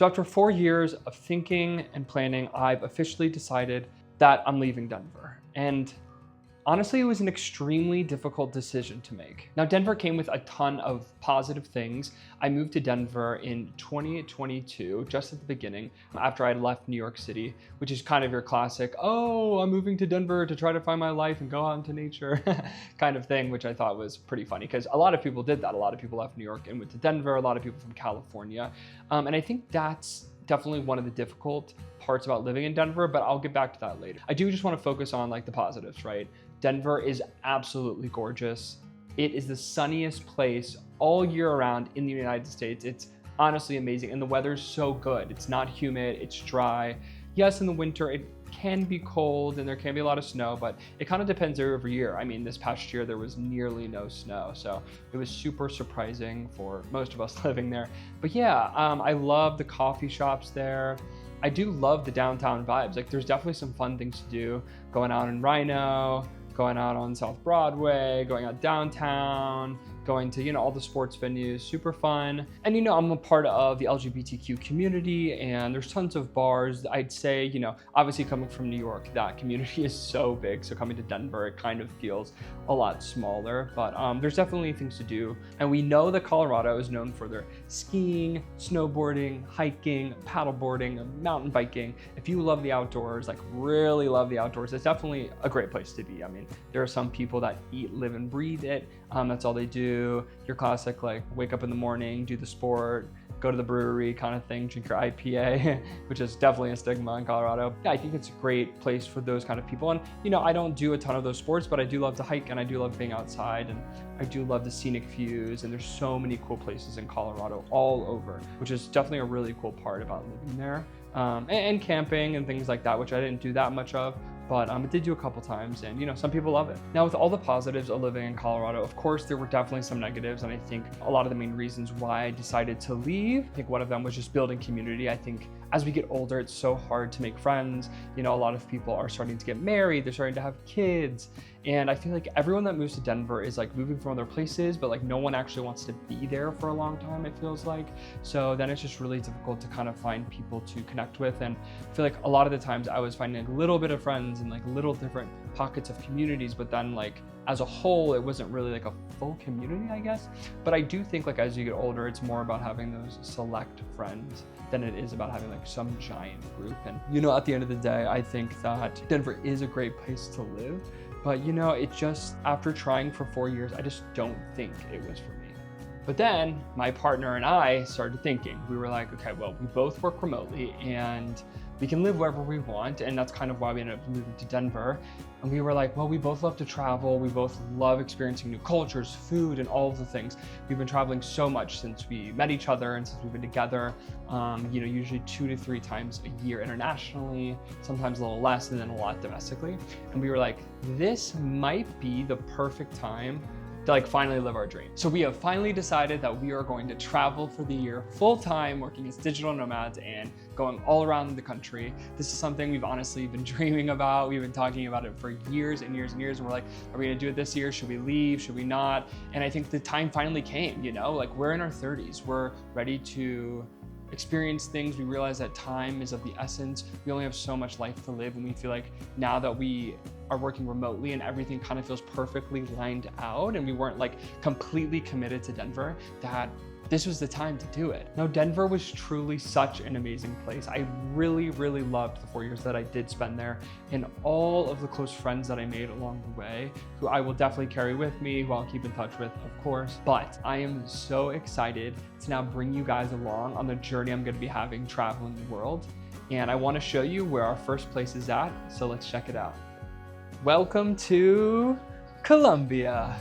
So after 4 years of thinking and planning, I've officially decided that I'm leaving Denver. And honestly, it was an extremely difficult decision to make. Now, Denver came with a ton of positive things. I moved to Denver in 2022, just at the beginning, after I'd left New York City, which is kind of your classic, oh, I'm moving to Denver to try to find my life and go out into nature kind of thing, which I thought was pretty funny because a lot of people did that. A lot of people left New York and went to Denver, a lot of people from California. And I think that's definitely one of the difficult parts about living in Denver, but I'll get back to that later. I do just want to focus on like the positives, right? Denver is absolutely gorgeous. It is the sunniest place all year round in the United States. It's honestly amazing. And the weather's so good. It's not humid, it's dry. Yes, in the winter, it can be cold and there can be a lot of snow, but it kind of depends every year. I mean, this past year, there was nearly no snow. So it was super surprising for most of us living there. But yeah, I love the coffee shops there. I do love the downtown vibes. Like there's definitely some fun things to do, going out in Rhino, going out on South Broadway, going out downtown, going to, all the sports venues, super fun. And, I'm a part of the LGBTQ community and there's tons of bars. I'd say, obviously coming from New York, that community is so big. So coming to Denver, it kind of feels a lot smaller, but there's definitely things to do. And we know that Colorado is known for their skiing, snowboarding, hiking, paddleboarding, mountain biking. If you love the outdoors, like really love the outdoors, it's definitely a great place to be. I mean, there are some people that eat, live, and breathe it. That's all they do. Your classic, like wake up in the morning, do the sport, go to the brewery kind of thing, drink your IPA, which is definitely a stigma in Colorado. Yeah, I think it's a great place for those kind of people. And, I don't do a ton of those sports, but I do love to hike and I do love being outside and I do love the scenic views. And there's so many cool places in Colorado all over, which is definitely a really cool part about living there. And camping and things like that, which I didn't do that much of. But I did do a couple times and some people love it. Now with all the positives of living in Colorado, of course, there were definitely some negatives. And I think a lot of the main reasons why I decided to leave, I think one of them was just building community. I think as we get older, it's so hard to make friends. A lot of people are starting to get married, they're starting to have kids. And I feel like everyone that moves to Denver is like moving from other places, but like no one actually wants to be there for a long time, it feels like. So then it's just really difficult to kind of find people to connect with. And I feel like a lot of the times I was finding a little bit of friends and like little different pockets of communities, but then like as a whole, it wasn't really like a full community, I guess. But I do think like as you get older, it's more about having those select friends than it is about having like some giant group. And at the end of the day, I think that Denver is a great place to live. But it just, after trying for 4 years, I just don't think it was for me. But then my partner and I started thinking, we were like, okay, well, we both work remotely and we can live wherever we want. And that's kind of why we ended up moving to Denver. And we were like, well, we both love to travel. We both love experiencing new cultures, food, and all of the things. We've been traveling so much since we met each other and since we've been together, usually 2 to 3 times a year internationally, sometimes a little less and then a lot domestically. And we were like, this might be the perfect time to like finally live our dream. So we have finally decided that we are going to travel for the year full time, working as digital nomads and going all around the country. This is something we've honestly been dreaming about. We've been talking about it for years and years and years. And we're like, are we gonna do it this year? Should we leave? Should we not? And I think the time finally came, like we're in our 30s. We're ready to experience things. We realize that time is of the essence. We only have so much life to live. And we feel like now that we are working remotely and everything kind of feels perfectly lined out and we weren't like completely committed to Denver, that this was the time to do it. Now, Denver was truly such an amazing place. I really, really loved the 4 years that I did spend there and all of the close friends that I made along the way, who I will definitely carry with me, who I'll keep in touch with, of course. But I am so excited to now bring you guys along on the journey I'm gonna be having traveling the world. And I wanna show you where our first place is at, so let's check it out. Welcome to Colombia.